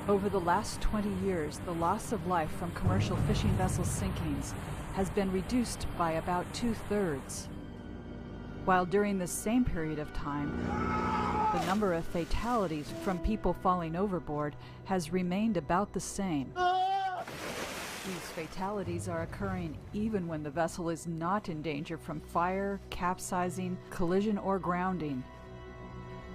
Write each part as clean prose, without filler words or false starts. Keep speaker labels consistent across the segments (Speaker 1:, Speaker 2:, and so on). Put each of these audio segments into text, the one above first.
Speaker 1: Over the last 20 years, the loss of life from commercial fishing vessel sinkings has been reduced by about 2/3, while during the same period of time, the number of fatalities from people falling overboard has remained about the same. These fatalities are occurring even when the vessel is not in danger from fire, capsizing, collision, or grounding.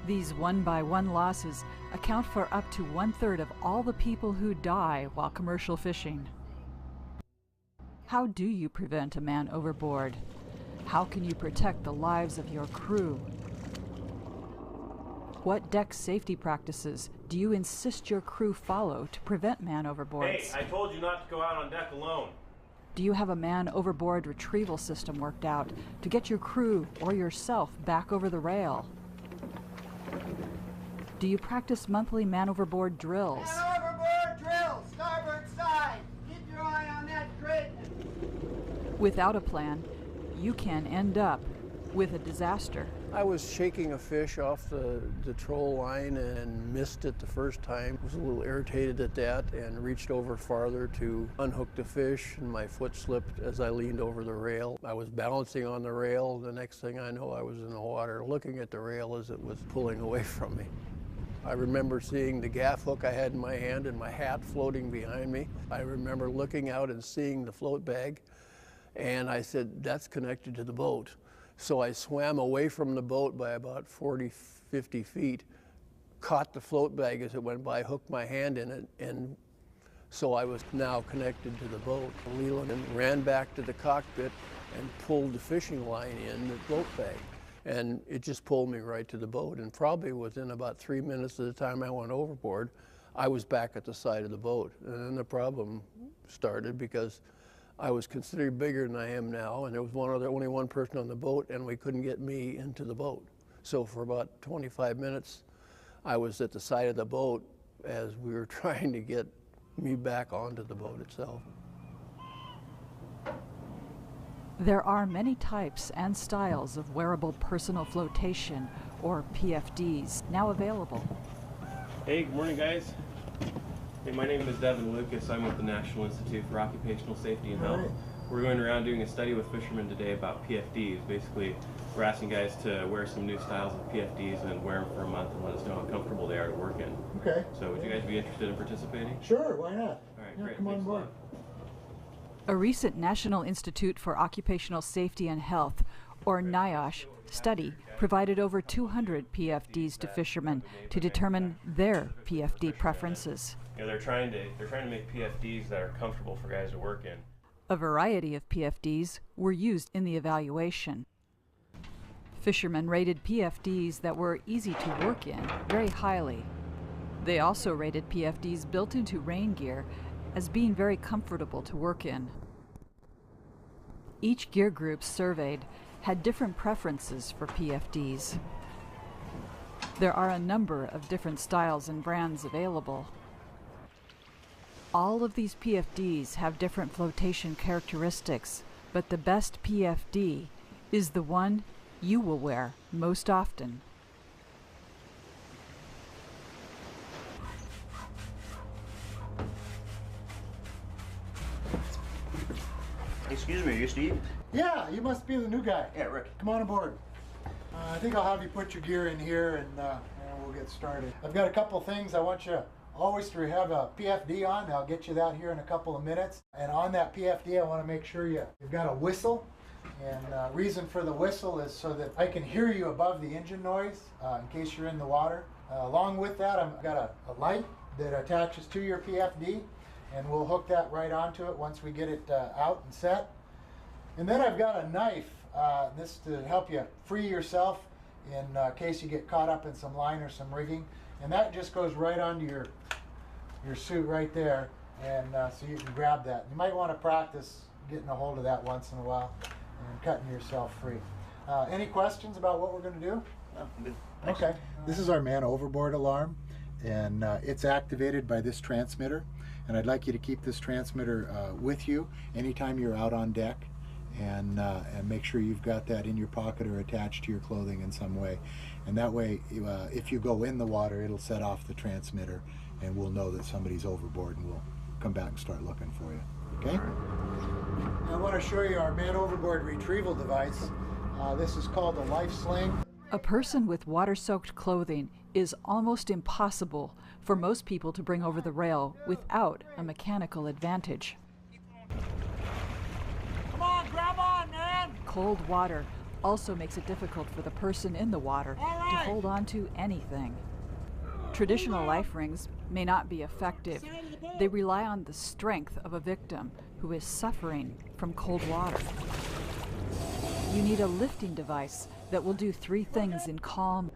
Speaker 1: These one-by-one losses account for up to 1/3 of all the people who die while commercial fishing. How do you prevent a man overboard? How can you protect the lives of your crew? What deck safety practices do you insist your crew follow to prevent man overboards?
Speaker 2: Hey, I told you not to go out on deck alone.
Speaker 1: Do you have a man overboard retrieval system worked out to get your crew or yourself back over the rail? Do you practice monthly man overboard drills?
Speaker 3: Man overboard drill, starboard side. Keep your eye on that grid.
Speaker 1: Without a plan, you can end up with a disaster.
Speaker 4: I was shaking a fish off the troll line and missed it the first time. I was a little irritated at that and reached over farther to unhook the fish, and my foot slipped as I leaned over the rail. I was balancing on the rail. The next thing I know, I was in the water looking at the rail as it was pulling away from me. I remember seeing the gaff hook I had in my hand and my hat floating behind me. I remember looking out and seeing the float bag, and I said, that's connected to the boat. So I swam away from the boat by about 40, 50 feet, caught the float bag as it went by, hooked my hand in it, and so I was now connected to the boat. Leland ran back to the cockpit and pulled the fishing line in the float bag. And it just pulled me right to the boat. And probably within about 3 minutes of the time I went overboard, I was back at the side of the boat. And then the problem started because I was considered bigger than I am now, and there was only one person on the boat, and we couldn't get me into the boat. So for about 25 minutes, I was at the side of the boat as we were trying to get me back onto the boat itself.
Speaker 1: There are many types and styles of wearable personal flotation, or PFDs, now available.
Speaker 2: Hey, good morning, guys. Hey, my name is Devin Lucas. I'm with the National Institute for Occupational Safety and Health. We're going around doing a study with fishermen today about PFDs. Basically, we're asking guys to wear some new styles of PFDs and wear them for a month and let us know how comfortable they are to work in.
Speaker 5: Okay.
Speaker 2: So would you guys be interested in participating?
Speaker 5: Sure, why not?
Speaker 2: All right,
Speaker 5: Yeah,
Speaker 2: great.
Speaker 5: come on
Speaker 2: Thanks a
Speaker 5: board.
Speaker 2: lot.
Speaker 1: A recent National Institute for Occupational Safety and Health, or NIOSH, study provided over 200 PFDs to fishermen to determine their PFD preferences.
Speaker 2: You know, they're trying to make PFDs that are comfortable for guys to work in.
Speaker 1: A variety of PFDs were used in the evaluation. Fishermen rated PFDs that were easy to work in very highly. They also rated PFDs built into rain gear as being very comfortable to work in. Each gear group surveyed had different preferences for PFDs. There are a number of different styles and brands available. All of these PFDs have different flotation characteristics, but the best PFD is the one you will wear most often.
Speaker 6: Excuse me, are you Steve?
Speaker 5: Yeah, you must be the new guy.
Speaker 6: Yeah, Rick.
Speaker 5: Come on aboard. I think I'll have you put your gear in here and we'll get started. I've got a couple things I want you always to have a PFD on. I'll get you that here in a couple of minutes. And on that PFD, I want to make sure you've got a whistle. And reason for the whistle is so that I can hear you above the engine noise in case you're in the water. Along with that, I've got a light that attaches to your PFD, and we'll hook that right onto it once we get it out and set. And then I've got a knife, this to help you free yourself in case you get caught up in some line or some rigging. And that just goes right onto your suit right there, and so you can grab that. You might want to practice getting a hold of that once in a while and cutting yourself free. Any questions about what we're going to do?
Speaker 6: No, I'm good. Thanks.
Speaker 5: Okay. This is our man overboard alarm, and it's activated by this transmitter. And I'd like you to keep this transmitter with you anytime you're out on deck. and make sure you've got that in your pocket or attached to your clothing in some way. And that way, if you go in the water, it'll set off the transmitter, and we'll know that somebody's overboard, and we'll come back and start looking for you. Okay? I want to show you our man overboard retrieval device. This is called a life sling.
Speaker 1: A person with water-soaked clothing is almost impossible for most people to bring over the rail without a mechanical advantage.
Speaker 3: Come on, grab on, man!
Speaker 1: Cold water also makes it difficult for the person in the water to hold on to anything. Traditional life rings may not be effective. They rely on the strength of a victim who is suffering from cold water. You need a lifting device that will do 3 things in calm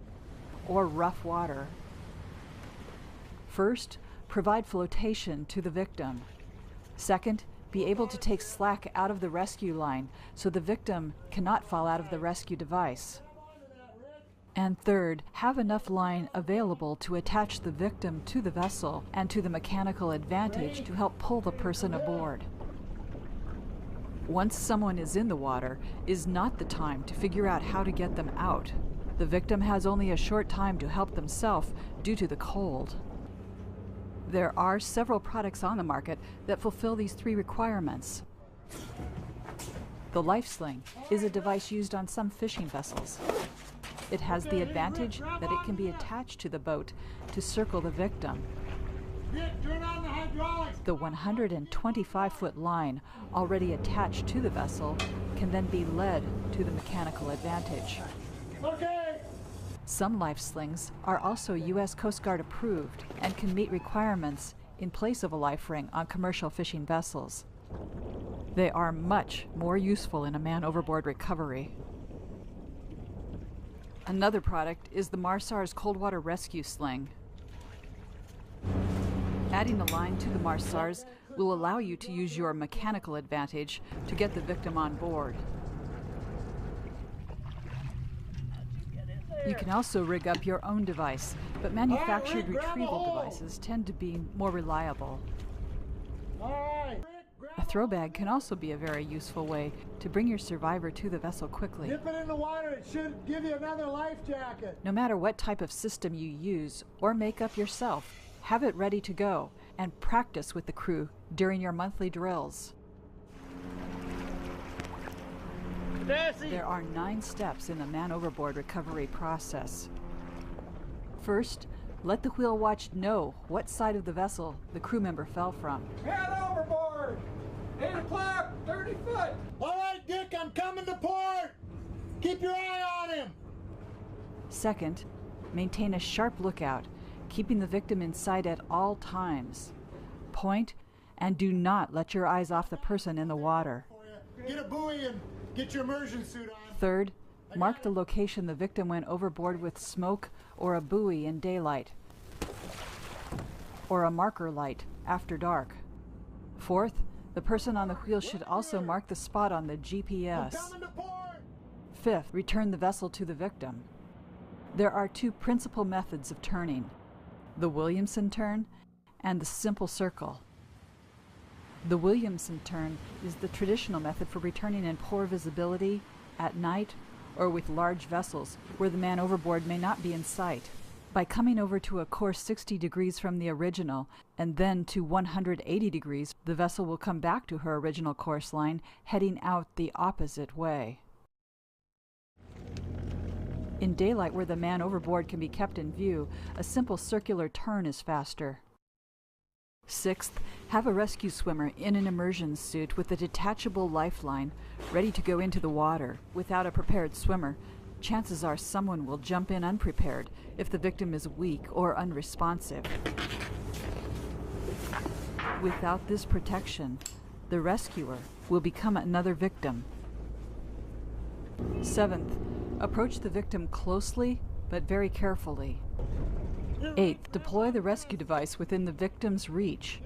Speaker 1: or rough water. First, provide flotation to the victim. Second, be able to take slack out of the rescue line so the victim cannot fall out of the rescue device. And third, have enough line available to attach the victim to the vessel and to the mechanical advantage to help pull the person aboard. Once someone is in the water is not the time to figure out how to get them out. The victim has only a short time to help themselves due to the cold. There are several products on the market that fulfill these 3 requirements. The life sling is a device used on some fishing vessels. It has the advantage that it can be attached to the boat to circle the victim. The 125-foot line already attached to the vessel can then be led to the mechanical advantage. Some life slings are also U.S. Coast Guard approved and can meet requirements in place of a life ring on commercial fishing vessels. They are much more useful in a man overboard recovery. Another product is the Marsars Cold Water Rescue Sling. Adding a line to the Marsars will allow you to use your mechanical advantage to get the victim on board. You can also rig up your own device, but manufactured retrieval devices tend to be more reliable. A throw bag can also be a very useful way to bring your survivor to the vessel quickly.
Speaker 5: Dip it in the water, it should give you another life jacket.
Speaker 1: No matter what type of system you use or make up yourself, have it ready to go and practice with the crew during your monthly drills. There are 9 steps in the man overboard recovery process. First, let the wheel watch know what side of the vessel the crew member fell from.
Speaker 3: Man overboard! 8 o'clock, 30 foot!
Speaker 5: All right, Dick, I'm coming to port! Keep your eye on him!
Speaker 1: Second, maintain a sharp lookout, keeping the victim in sight at all times. Point and do not let your eyes off the person in the water.
Speaker 5: Get a buoy and get your immersion suit on.
Speaker 1: Third, mark the location the victim went overboard with smoke or a buoy in daylight, or a marker light after dark. Fourth, the person on the wheel should also mark the spot on the GPS. Fifth, return the vessel to the victim. There are 2 principal methods of turning: the Williamson turn and the simple circle. The Williamson turn is the traditional method for returning in poor visibility, at night, or with large vessels where the man overboard may not be in sight. By coming over to a course 60 degrees from the original and then to 180 degrees, the vessel will come back to her original course line, heading out the opposite way. In daylight, where the man overboard can be kept in view, a simple circular turn is faster. Sixth, have a rescue swimmer in an immersion suit with a detachable lifeline ready to go into the water. Without a prepared swimmer, chances are someone will jump in unprepared if the victim is weak or unresponsive. Without this protection, the rescuer will become another victim. Seventh, approach the victim closely but very carefully. Eighth, deploy the rescue device within the victim's reach.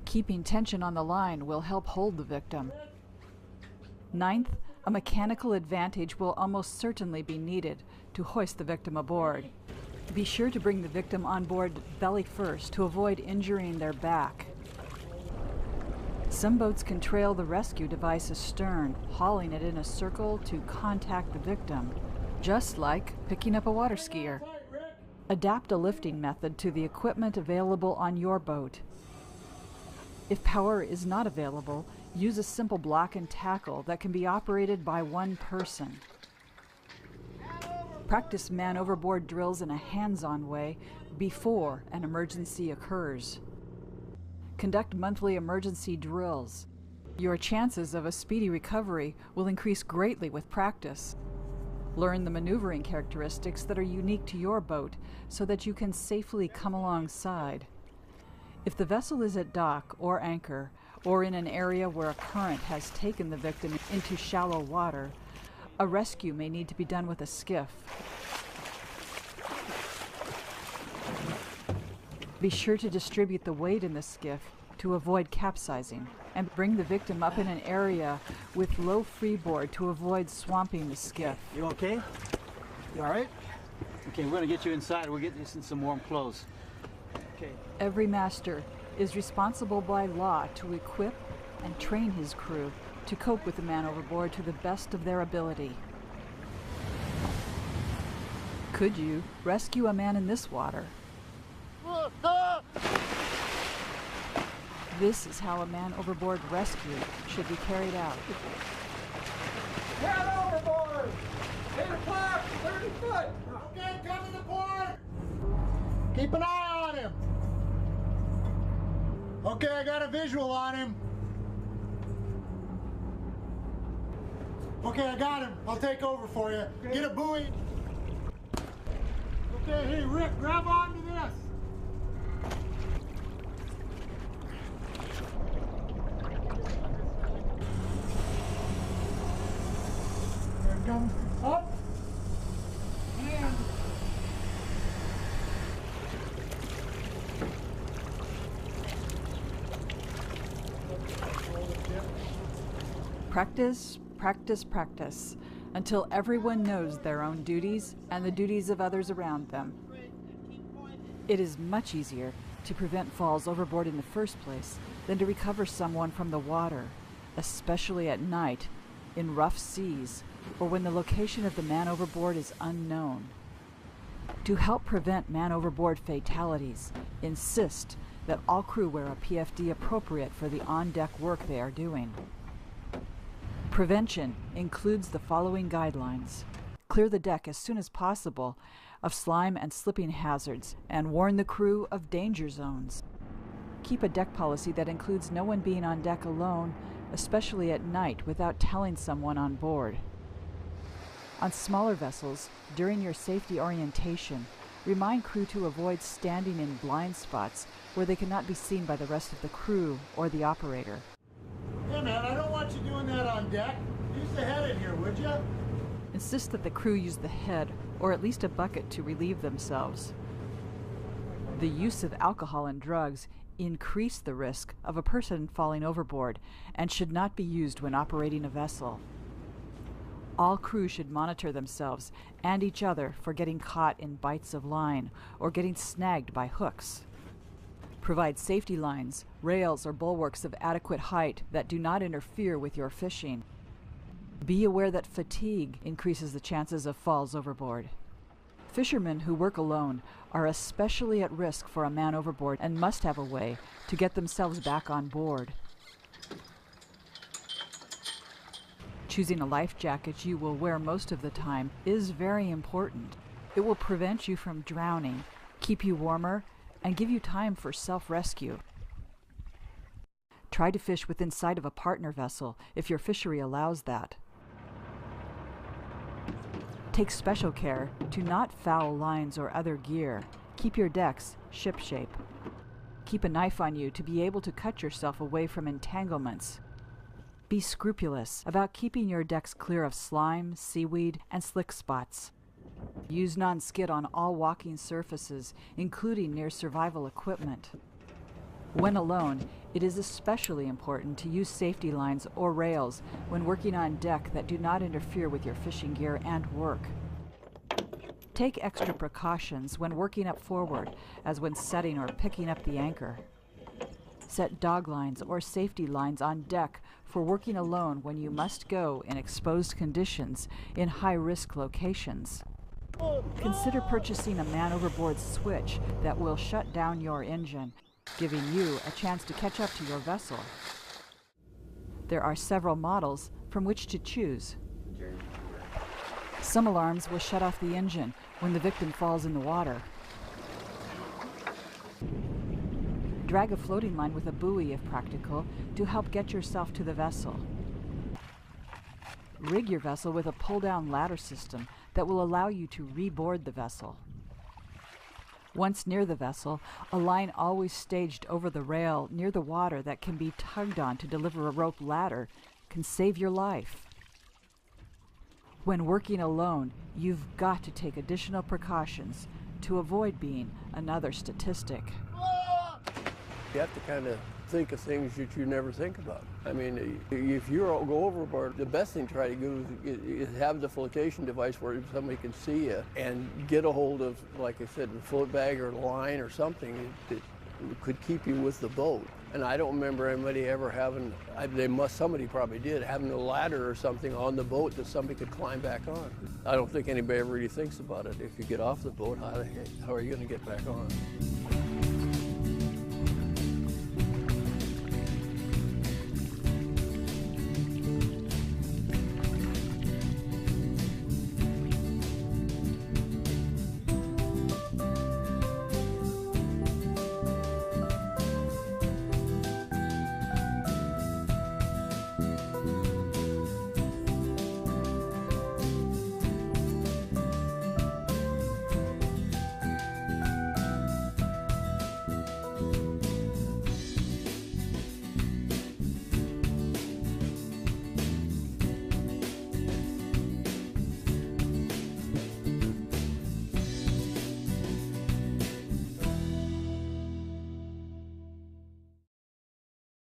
Speaker 1: Keeping tension on the line will help hold the victim. Ninth, a mechanical advantage will almost certainly be needed to hoist the victim aboard. Be sure to bring the victim on board belly first to avoid injuring their back. Some boats can trail the rescue device astern, hauling it in a circle to contact the victim, just like picking up a water skier. Adapt a lifting method to the equipment available on your boat. If power is not available, use a simple block and tackle that can be operated by one person. Practice man overboard drills in a hands-on way before an emergency occurs. Conduct monthly emergency drills. Your chances of a speedy recovery will increase greatly with practice. Learn the maneuvering characteristics that are unique to your boat so that you can safely come alongside. If the vessel is at dock or anchor, or in an area where a current has taken the victim into shallow water, a rescue may need to be done with a skiff. Be sure to distribute the weight in the skiff to avoid capsizing, and bring the victim up in an area with low freeboard to avoid swamping the skiff.
Speaker 7: You okay? You all right? Okay, we're gonna get you inside. We'll get you in some warm clothes. Okay.
Speaker 1: Every master is responsible by law to equip and train his crew to cope with the man overboard to the best of their ability. Could you rescue a man in this water? This is how a man overboard rescue should be carried out.
Speaker 3: Man overboard! 8 o'clock, 30 foot! Okay, come to the port!
Speaker 5: Keep an eye on him. Okay, I got a visual on him. Okay, I got him. I'll take over for you. Okay. Get a buoy. Okay, hey Rick, grab onto this. There it comes up. And
Speaker 1: Practice, practice, practice, until everyone knows their own duties and the duties of others around them. It is much easier to prevent falls overboard in the first place than to recover someone from the water, especially at night, in rough seas, or when the location of the man overboard is unknown. To help prevent man overboard fatalities, insist that all crew wear a PFD appropriate for the on-deck work they are doing. Prevention includes the following guidelines. Clear the deck as soon as possible of slime and slipping hazards and warn the crew of danger zones. Keep a deck policy that includes no one being on deck alone, especially at night, without telling someone on board. On smaller vessels, during your safety orientation, remind crew to avoid standing in blind spots where they cannot be seen by the rest of the crew or the operator.
Speaker 5: hey man, I don't want you doing that on deck. Use the head in here, would you?
Speaker 1: Insist that the crew use the head or at least a bucket to relieve themselves. The use of alcohol and drugs increase the risk of a person falling overboard and should not be used when operating a vessel. All crew should monitor themselves and each other for getting caught in bites of line or getting snagged by hooks. Provide safety lines, rails, or bulwarks of adequate height that do not interfere with your fishing. Be aware that fatigue increases the chances of falls overboard. Fishermen who work alone are especially at risk for a man overboard and must have a way to get themselves back on board. Choosing a life jacket you will wear most of the time is very important. It will prevent you from drowning, keep you warmer, and give you time for self-rescue. Try to fish within sight of a partner vessel if your fishery allows that. Take special care to not foul lines or other gear. Keep your decks ship-shape. Keep a knife on you to be able to cut yourself away from entanglements. Be scrupulous about keeping your decks clear of slime, seaweed, and slick spots. Use non-skid on all walking surfaces, including near survival equipment. When alone, it is especially important to use safety lines or rails when working on deck that do not interfere with your fishing gear and work. Take extra precautions when working up forward, as when setting or picking up the anchor. Set dog lines or safety lines on deck for working alone when you must go in exposed conditions in high-risk locations. Consider purchasing a man overboard switch that will shut down your engine, giving you a chance to catch up to your vessel. There are several models from which to choose. Some alarms will shut off the engine when the victim falls in the water. Drag a floating line with a buoy if practical to help get yourself to the vessel. Rig your vessel with a pull-down ladder system that will allow you to reboard the vessel. Once near the vessel, a line always staged over the rail near the water that can be tugged on to deliver a rope ladder can save your life. When working alone, you've got to take additional precautions to avoid being another statistic.
Speaker 4: You have to kind of think of things that you never think about. I mean, if you go overboard, the best thing to try to do is have the flotation device where somebody can see you and get a hold of, like I said, the float bag or the line or something that could keep you with the boat. And I don't remember anybody ever having, somebody probably did, having a ladder or something on the boat that somebody could climb back on. I don't think anybody ever really thinks about it. If you get off the boat, how are you going to get back on?